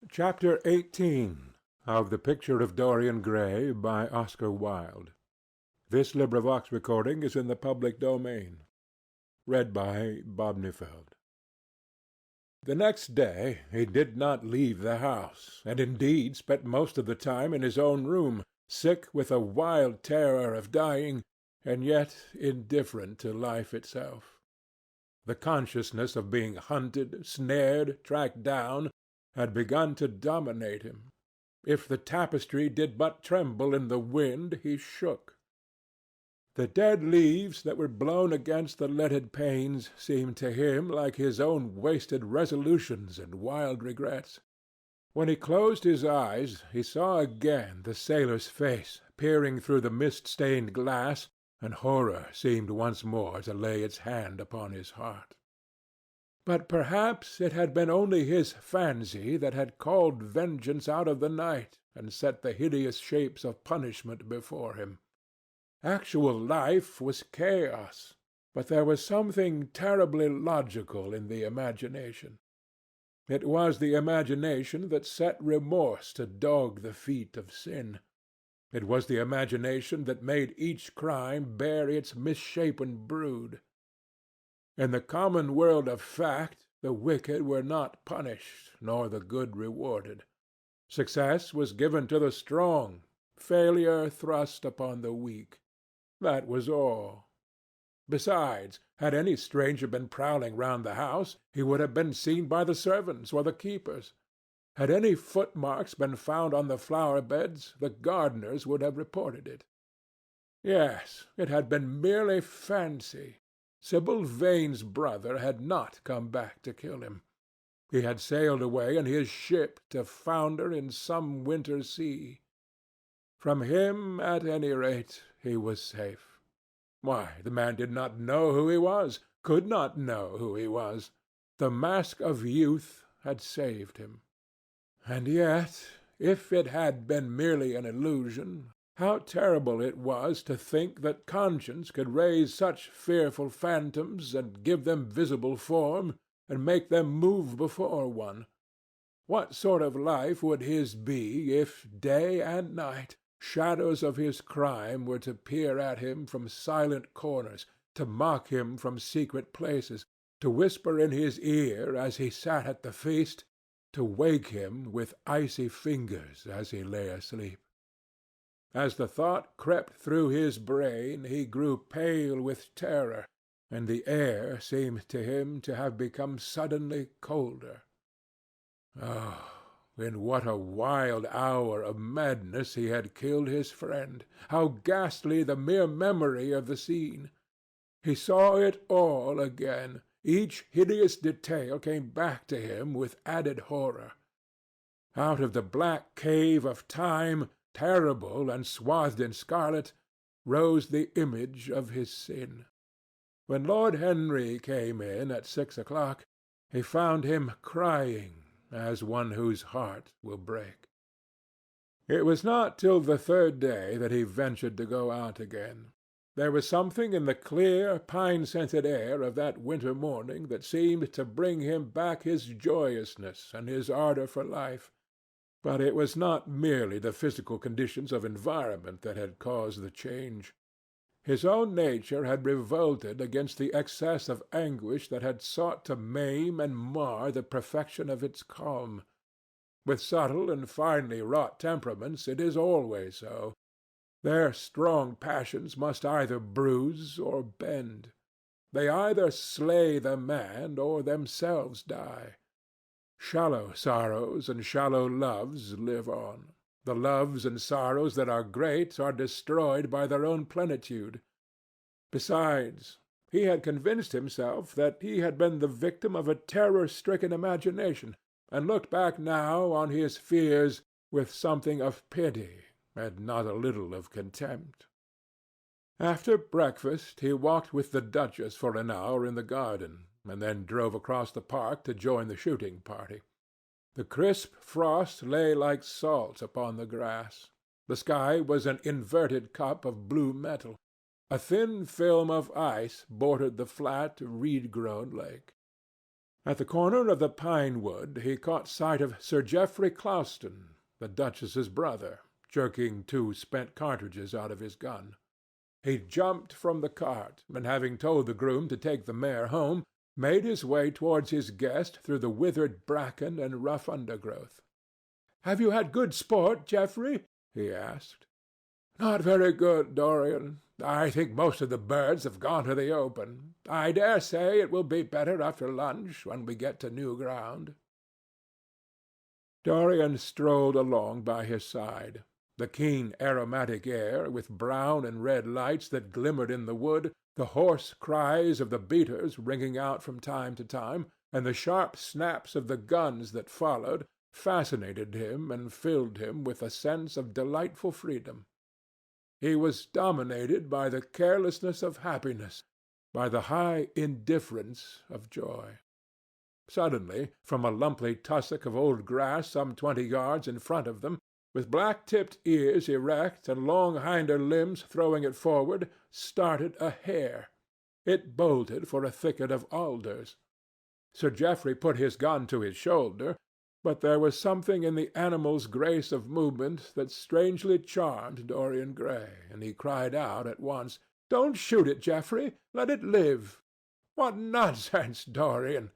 Chapter 18 of The Picture of Dorian Gray by Oscar Wilde. This recording is in the public domain. Read by Bob Neufeld. The next day he did not leave the house, and indeed spent most of the time in his own room, sick with a wild terror of dying, and yet indifferent to life itself. The consciousness of being hunted, snared, tracked down, had begun to dominate him. If the tapestry did but tremble in the wind, he shook. The dead leaves that were blown against the leaded panes seemed to him like his own wasted resolutions and wild regrets. When he closed his eyes, he saw again the sailor's face peering through the mist-stained glass, and horror seemed once more to lay its hand upon his heart. But perhaps it had been only his fancy that had called vengeance out of the night and set the hideous shapes of punishment before him. Actual life was chaos, but there was something terribly logical in the imagination. It was the imagination that set remorse to dog the feet of sin. It was the imagination that made each crime bear its misshapen brood. In the common world of fact, the wicked were not punished, nor the good rewarded. Success was given to the strong, failure thrust upon the weak. That was all. Besides, had any stranger been prowling round the house, he would have been seen by the servants or the keepers. Had any footmarks been found on the flower-beds, the gardeners would have reported it. Yes, it had been merely fancy. Sibyl Vane's brother had not come back to kill him. He had sailed away in his ship to founder in some winter sea. From him, at any rate, he was safe. Why, the man did not know who he was, could not know who he was. The mask of youth had saved him. And yet, if it had been merely an illusion, how terrible it was to think that conscience could raise such fearful phantoms and give them visible form, and make them move before one. What sort of life would his be if, day and night, shadows of his crime were to peer at him from silent corners, to mock him from secret places, to whisper in his ear as he sat at the feast, to wake him with icy fingers as he lay asleep? As the thought crept through his brain, he grew pale with terror, and the air seemed to him to have become suddenly colder. Oh, in what a wild hour of madness he had killed his friend! How ghastly the mere memory of the scene! He saw it all again. Each hideous detail came back to him with added horror. Out of the black cave of time, terrible and swathed in scarlet, rose the image of his sin. When Lord Henry came in at 6 o'clock, he found him crying as one whose heart will break. It was not till the third day that he ventured to go out again. There was something in the clear, pine-scented air of that winter morning that seemed to bring him back his joyousness and his ardor for life. But it was not merely the physical conditions of environment that had caused the change. His own nature had revolted against the excess of anguish that had sought to maim and mar the perfection of its calm. With subtle and finely wrought temperaments it is always so. Their strong passions must either bruise or bend. They either slay the man or themselves die. Shallow sorrows and shallow loves live on. The loves and sorrows that are great are destroyed by their own plenitude. Besides, he had convinced himself that he had been the victim of a terror-stricken imagination, and looked back now on his fears with something of pity and not a little of contempt. After breakfast he walked with the Duchess for an hour in the garden, and then drove across the park to join the shooting party. The crisp frost lay like salt upon the grass. The sky was an inverted cup of blue metal. A thin film of ice bordered the flat, reed-grown lake. At the corner of the pine wood he caught sight of Sir Geoffrey Clouston, the duchess's brother, jerking 2 spent cartridges out of his gun. He jumped from the cart, and having told the groom to take the mare home, made his way towards his guest through the withered bracken and rough undergrowth. "Have you had good sport, Geoffrey?" he asked. "Not very good, Dorian. I think most of the birds have gone to the open. I dare say it will be better after lunch, when we get to new ground." Dorian strolled along by his side. The keen aromatic air, with brown and red lights that glimmered in the wood, the hoarse cries of the beaters ringing out from time to time, and the sharp snaps of the guns that followed, fascinated him and filled him with a sense of delightful freedom. He was dominated by the carelessness of happiness, by the high indifference of joy. Suddenly, from a lumpy tussock of old grass some 20 yards in front of them, with black-tipped ears erect and long hinder limbs throwing it forward, started a hare. It bolted for a thicket of alders. Sir Geoffrey put his gun to his shoulder, but there was something in the animal's grace of movement that strangely charmed Dorian Gray, and he cried out at once, "Don't shoot it, Geoffrey. Let it live." "What nonsense, Dorian!"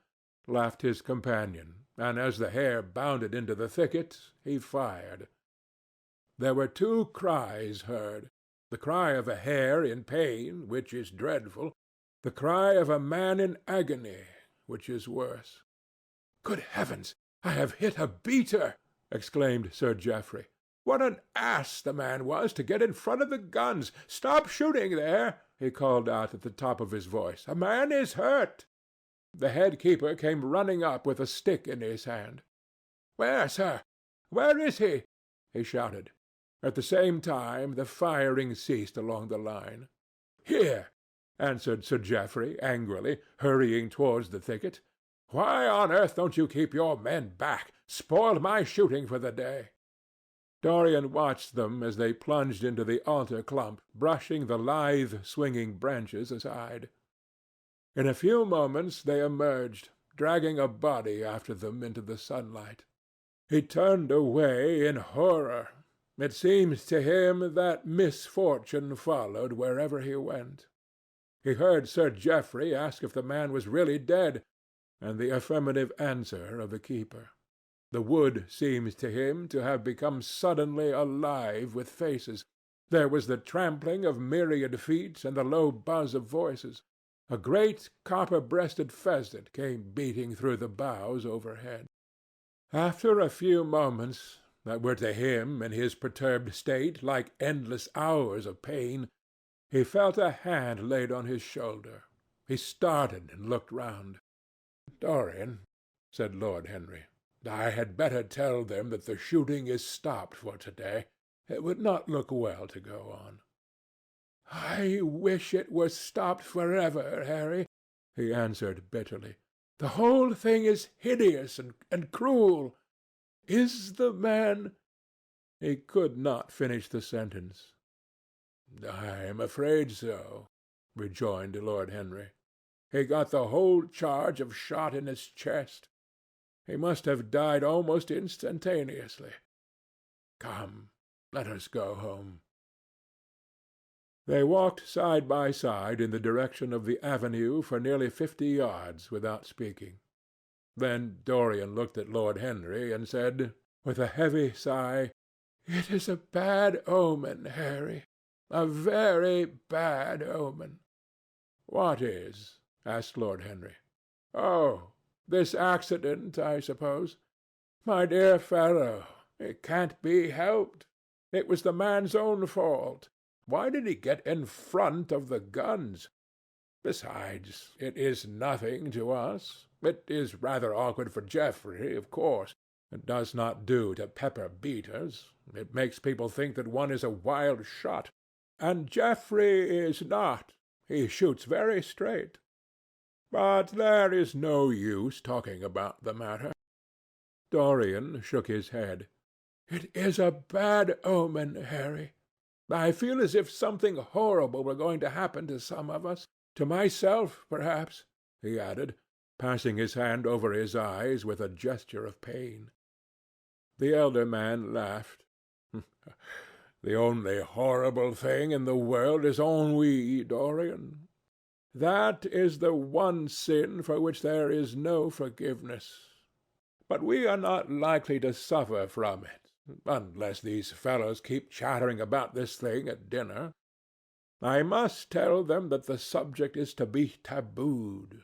laughed his companion, and as the hare bounded into the thicket, he fired. There were 2 cries heard: the cry of a hare in pain, which is dreadful; the cry of a man in agony, which is worse. "Good heavens! I have hit a beater!" exclaimed Sir Geoffrey. "What an ass the man was to get in front of the guns! Stop shooting there!" he called out at the top of his voice. "A man is hurt." The head keeper came running up with a stick in his hand. "Where, sir? Where is he?" he shouted. At the same time the firing ceased along the line. "Here," answered Sir Geoffrey angrily, hurrying towards the thicket. "Why on earth don't you keep your men back? Spoiled my shooting for the day." Dorian watched them as they plunged into the alder clump, brushing the lithe, swinging branches aside. In a few moments they emerged, dragging a body after them into the sunlight. He turned away in horror. It seemed to him that misfortune followed wherever he went. He heard Sir Geoffrey ask if the man was really dead, and the affirmative answer of the keeper. The wood seemed to him to have become suddenly alive with faces. There was the trampling of myriad feet and the low buzz of voices. A great copper-breasted pheasant came beating through the boughs overhead. After a few moments, that were to him in his perturbed state like endless hours of pain, he felt a hand laid on his shoulder. He started and looked round. "Dorian," said Lord Henry, "I had better tell them that the shooting is stopped for to-day. It would not look well to go on." "I wish it were stopped forever, Harry," he answered bitterly. "The whole thing is hideous and cruel. Is the man—" He could not finish the sentence. "I am afraid so," rejoined Lord Henry. "He got the whole charge of shot in his chest. He must have died almost instantaneously. Come, let us go home." They walked side by side in the direction of the avenue for nearly 50 yards without speaking. Then Dorian looked at Lord Henry and said, with a heavy sigh, "It is a bad omen, Harry, a very bad omen." "What is?" asked Lord Henry. "Oh, this accident, I suppose. My dear fellow, it can't be helped. It was the man's own fault. Why did he get in front of the guns? Besides, it is nothing to us. It is rather awkward for Geoffrey, of course. It does not do to pepper beaters. It makes people think that one is a wild shot. And Geoffrey is not. He shoots very straight. But there is no use talking about the matter." Dorian shook his head. "It is a bad omen, Harry. I feel as if something horrible were going to happen to some of us. To myself, perhaps," he added, passing his hand over his eyes with a gesture of pain. The elder man laughed. "The only horrible thing in the world is ennui, Dorian. That is the one sin for which there is no forgiveness. But we are not likely to suffer from it, unless these fellows keep chattering about this thing at dinner. I must tell them that the subject is to be tabooed.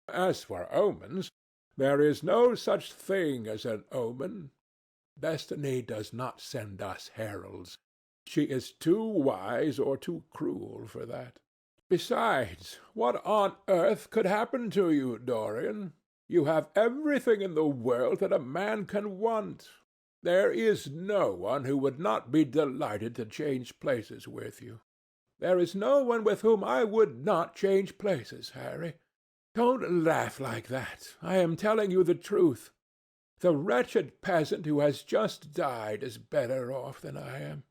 As for omens, there is no such thing as an omen. Destiny does not send us heralds. She is too wise or too cruel for that. Besides, what on earth could happen to you, Dorian? You have everything in the world that a man can want. There is no one who would not be delighted to change places with you. There is no one with whom I would not change places, Harry. Don't laugh like that. I am telling you the truth. The wretched peasant who has just died is better off than I am.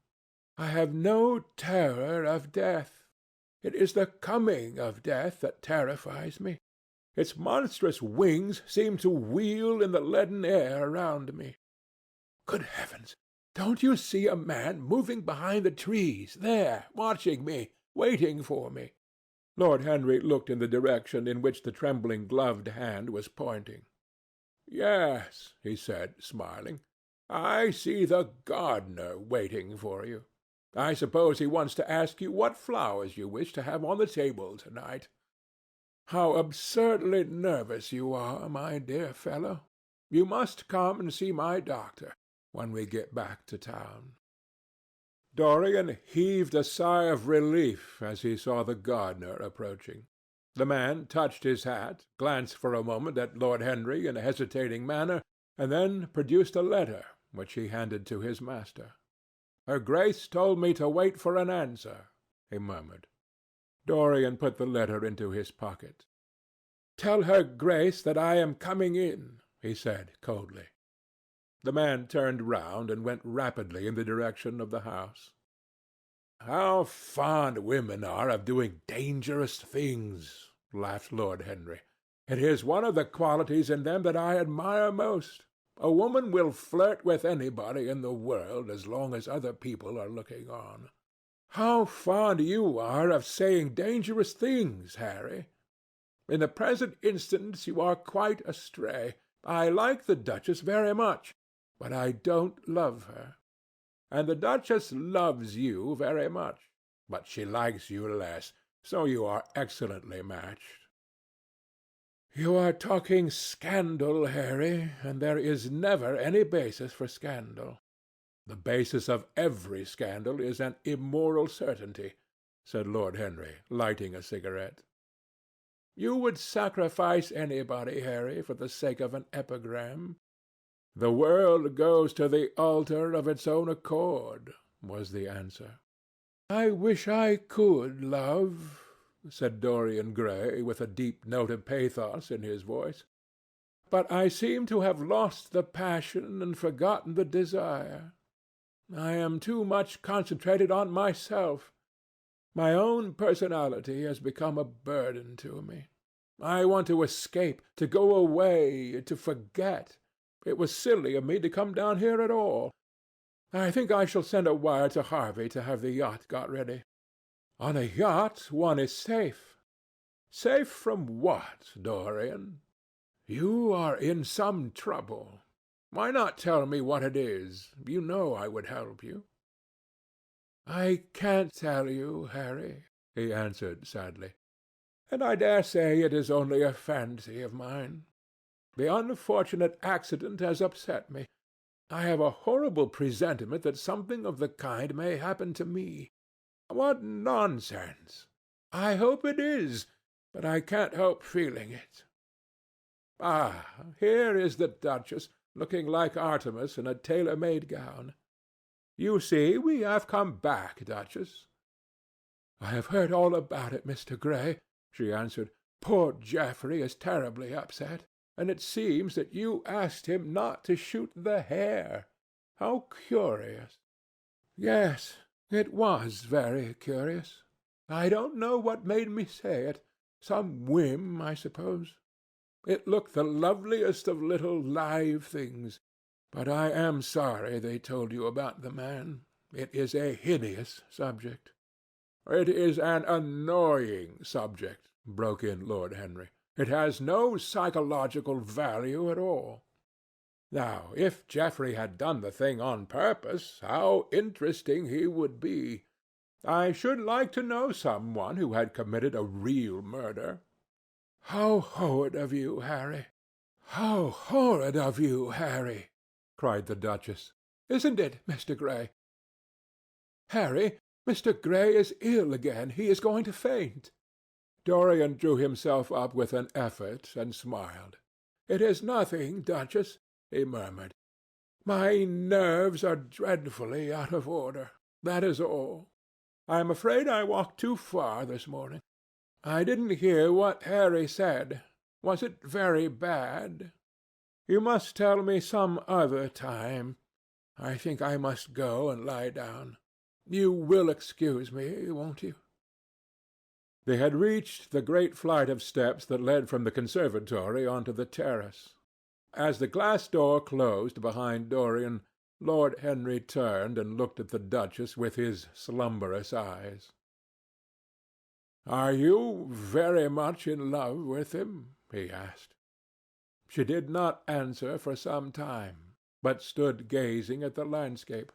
I have no terror of death. It is the coming of death that terrifies me. Its monstrous wings seem to wheel in the leaden air around me. Good heavens! Don't you see a man moving behind the trees, there, watching me, waiting for me?" Lord Henry looked in the direction in which the trembling gloved hand was pointing. "Yes," he said, smiling. "I see the gardener waiting for you. I suppose he wants to ask you what flowers you wish to have on the table to-night. How absurdly nervous you are, my dear fellow. You must come and see my doctor when we get back to town." Dorian heaved a sigh of relief as he saw the gardener approaching. The man touched his hat, glanced for a moment at Lord Henry in a hesitating manner, and then produced a letter, which he handed to his master. "Her Grace told me to wait for an answer," he murmured. Dorian put the letter into his pocket. "Tell her Grace that I am coming in," he said coldly. The man turned round and went rapidly in the direction of the house. "How fond women are of doing dangerous things," laughed Lord Henry. "It is one of the qualities in them that I admire most. A woman will flirt with anybody in the world as long as other people are looking on. How fond you are of saying dangerous things, Harry! In the present instance you are quite astray. I like the Duchess very much, but I don't love her. And the Duchess loves you very much, but she likes you less, so you are excellently matched." "You are talking scandal, Harry, and there is never any basis for scandal." "The basis of every scandal is an immoral certainty," said Lord Henry, lighting a cigarette. "You would sacrifice anybody, Harry, for the sake of an epigram." "The world goes to the altar of its own accord," was the answer. "I wish I could love," said Dorian Gray, with a deep note of pathos in his voice. "But I seem to have lost the passion and forgotten the desire. I am too much concentrated on myself. My own personality has become a burden to me. I want to escape, to go away, to forget. It was silly of me to come down here at all. I think I shall send a wire to Harvey to have the yacht got ready. On a yacht one is safe." "Safe from what, Dorian? You are in some trouble. Why not tell me what it is? You know I would help you." "I can't tell you, Harry," he answered sadly. "And I dare say it is only a fancy of mine. The unfortunate accident has upset me. I have a horrible presentiment that something of the kind may happen to me." "What nonsense!" "I hope it is, but I can't help feeling it. Ah, here is the Duchess, looking like Artemis in a tailor-made gown. You see, we have come back, Duchess." "I have heard all about it, Mr. Gray," she answered. "Poor Geoffrey is terribly upset, and it seems that you asked him not to shoot the hare. How curious!" "Yes, it was very curious. I don't know what made me say it. Some whim, I suppose. It looked the loveliest of little live things. But I am sorry they told you about the man. It is a hideous subject." "It is an annoying subject," broke in Lord Henry. "It has no psychological value at all. Now, if Geoffrey had done the thing on purpose, how interesting he would be! I should like to know some one who had committed a real murder." "How horrid of you, Harry! How horrid of you, Harry!" cried the Duchess. "Isn't it, Mr. Gray? Harry, Mr. Gray is ill again. He is going to faint." Dorian drew himself up with an effort and smiled. "It is nothing, Duchess," he murmured. "My nerves are dreadfully out of order. That is all. I am afraid I walked too far this morning. I didn't hear what Harry said. Was it very bad? You must tell me some other time. I think I must go and lie down. You will excuse me, won't you?" They had reached the great flight of steps that led from the conservatory onto the terrace. As the glass door closed behind Dorian, Lord Henry turned and looked at the Duchess with his slumberous eyes. "Are you very much in love with him?" he asked. She did not answer for some time, but stood gazing at the landscape.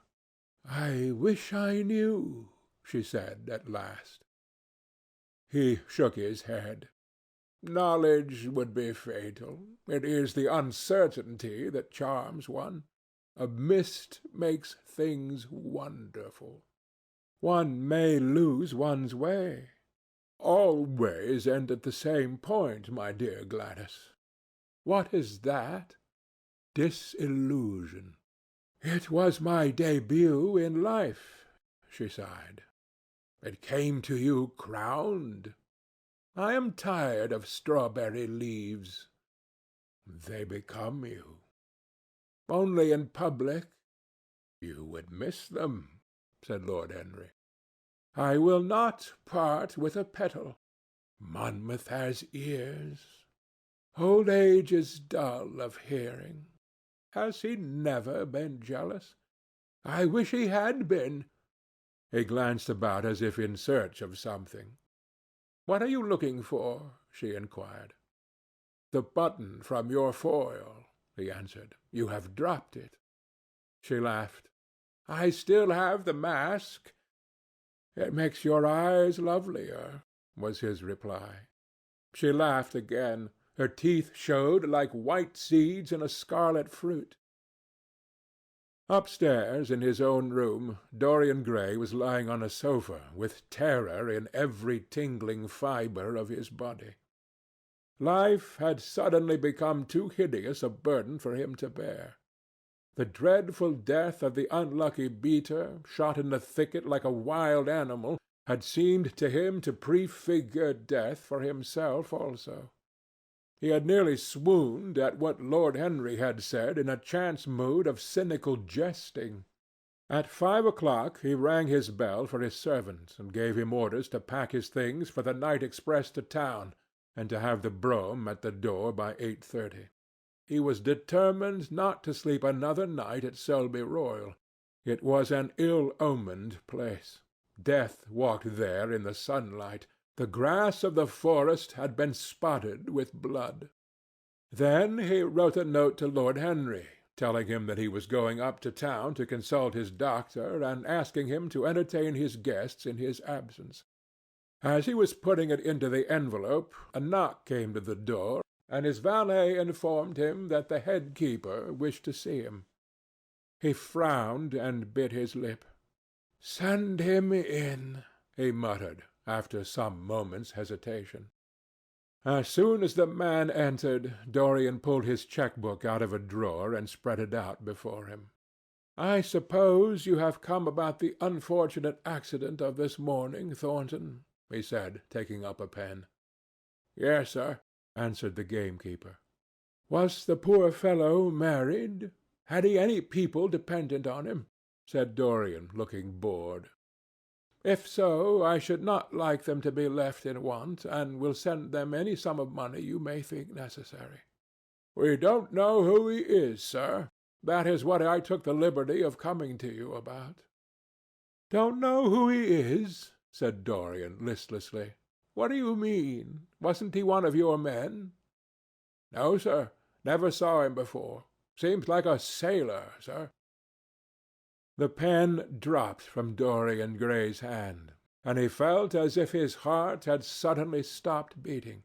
"I wish I knew," she said at last. He shook his head. "Knowledge would be fatal. It is the uncertainty that charms one. A mist makes things wonderful. One may lose one's way. All ways end at the same point, my dear Gladys. What is that? Disillusion. It was my debut in life," she sighed. "It came to you crowned. I am tired of strawberry leaves. They become you. Only in public you would miss them," said Lord Henry. "I will not part with a petal. Monmouth has ears. Old age is dull of hearing. Has he never been jealous? I wish he had been." He glanced about as if in search of something. "What are you looking for?" she inquired. "The button from your foil," he answered. "You have dropped it." She laughed. "I still have the mask." "It makes your eyes lovelier," was his reply. She laughed again. Her teeth showed like white seeds in a scarlet fruit. Upstairs in his own room, Dorian Gray was lying on a sofa with terror in every tingling fibre of his body. Life had suddenly become too hideous a burden for him to bear. The dreadful death of the unlucky beater, shot in the thicket like a wild animal, had seemed to him to prefigure death for himself also. He had nearly swooned at what Lord Henry had said in a chance mood of cynical jesting. At 5 o'clock he rang his bell for his servant, and gave him orders to pack his things for the night express to town, and to have the brougham at the door by 8:30. He was determined not to sleep another night at Selby Royal. It was an ill-omened place. Death walked there in the sunlight. The grass of the forest had been spotted with blood. Then he wrote a note to Lord Henry, telling him that he was going up to town to consult his doctor, and asking him to entertain his guests in his absence. As he was putting it into the envelope, a knock came to the door, and his valet informed him that the head keeper wished to see him. He frowned and bit his lip. "Send him in," he muttered, after some moments' hesitation. As soon as the man entered, Dorian pulled his cheque-book out of a drawer and spread it out before him. "I suppose you have come about the unfortunate accident of this morning, Thornton," he said, taking up a pen. "Yes, sir," answered the gamekeeper. "Was the poor fellow married? Had he any people dependent on him?" said Dorian, looking bored. If so, I should not like them to be left in want, and will send them any sum of money you may think necessary." "We don't know who he is, sir. That is what I took the liberty of coming to you about." "Don't know who he is?" said Dorian listlessly. "What do you mean? Wasn't he one of your men?" "No, sir. Never saw him before. Seems like a sailor, sir." The pen dropped from Dorian Gray's hand, and he felt as if his heart had suddenly stopped beating.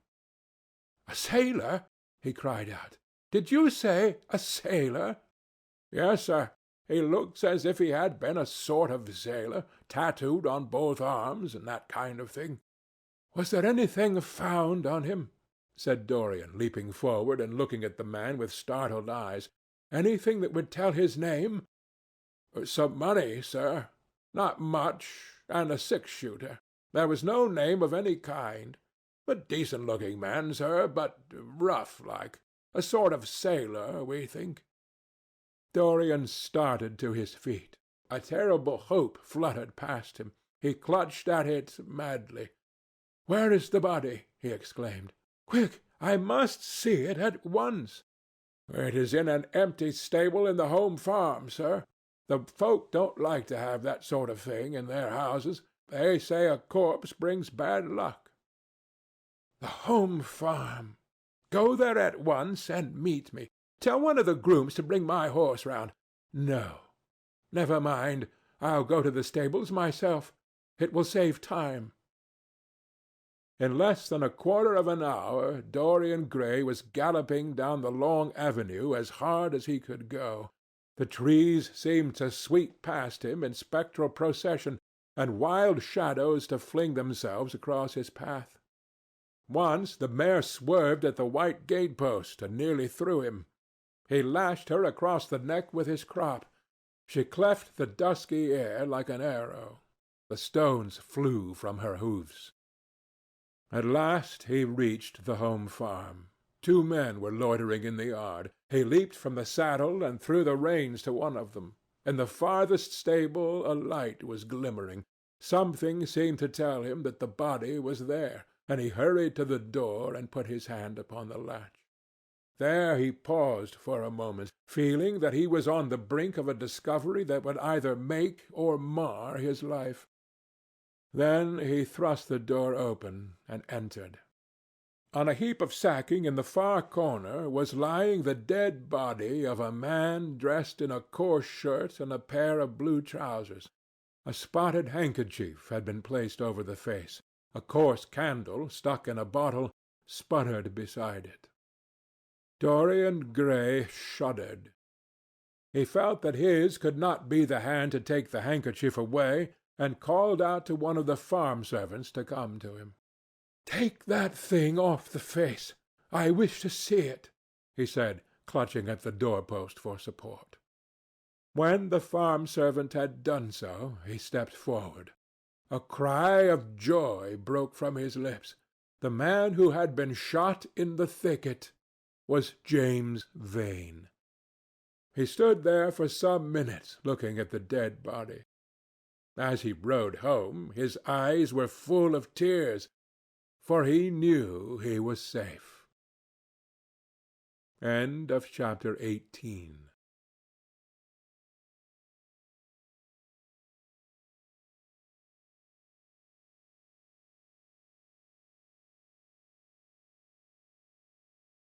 "A sailor?" he cried out. "Did you say a sailor?" "Yes, sir. He looks as if he had been a sort of sailor, tattooed on both arms, and that kind of thing." "Was there anything found on him?" said Dorian, leaping forward and looking at the man with startled eyes. "Anything that would tell his name?" "Some money, sir. Not much, and a six-shooter. There was no name of any kind. A decent-looking man, sir, but rough like. A sort of sailor, we think." Dorian started to his feet. A terrible hope fluttered past him. He clutched at it madly. "Where is the body?" he exclaimed. "Quick! I must see it at once." "It is in an empty stable in the home farm, sir. The folk don't like to have that sort of thing in their houses. They say a corpse brings bad luck." "The home farm! Go there at once and meet me. Tell one of the grooms to bring my horse round. No, never mind. I'll go to the stables myself. It will save time." In less than a quarter of an hour Dorian Gray was galloping down the long avenue as hard as he could go. The trees seemed to sweep past him in spectral procession, and wild shadows to fling themselves across his path. Once the mare swerved at the white gate-post and nearly threw him. He lashed her across the neck with his crop. She cleft the dusky air like an arrow. The stones flew from her hoofs. At last he reached the home farm. 2 men were loitering in the yard. He leaped from the saddle and threw the reins to one of them. In the farthest stable a light was glimmering. Something seemed to tell him that the body was there, and he hurried to the door and put his hand upon the latch. There he paused for a moment, feeling that he was on the brink of a discovery that would either make or mar his life. Then he thrust the door open and entered. On a heap of sacking in the far corner was lying the dead body of a man dressed in a coarse shirt and a pair of blue trousers. A spotted handkerchief had been placed over the face. A coarse candle, stuck in a bottle, sputtered beside it. Dorian Gray shuddered. He felt that his could not be the hand to take the handkerchief away, and called out to one of the farm servants to come to him. "Take that thing off the face. I wish to see it," he said, clutching at the door-post for support. When the farm servant had done so, he stepped forward. A cry of joy broke from his lips. The man who had been shot in the thicket was James Vane. He stood there for some minutes looking at the dead body. As he rode home, his eyes were full of tears, for he knew he was safe. End of chapter 18.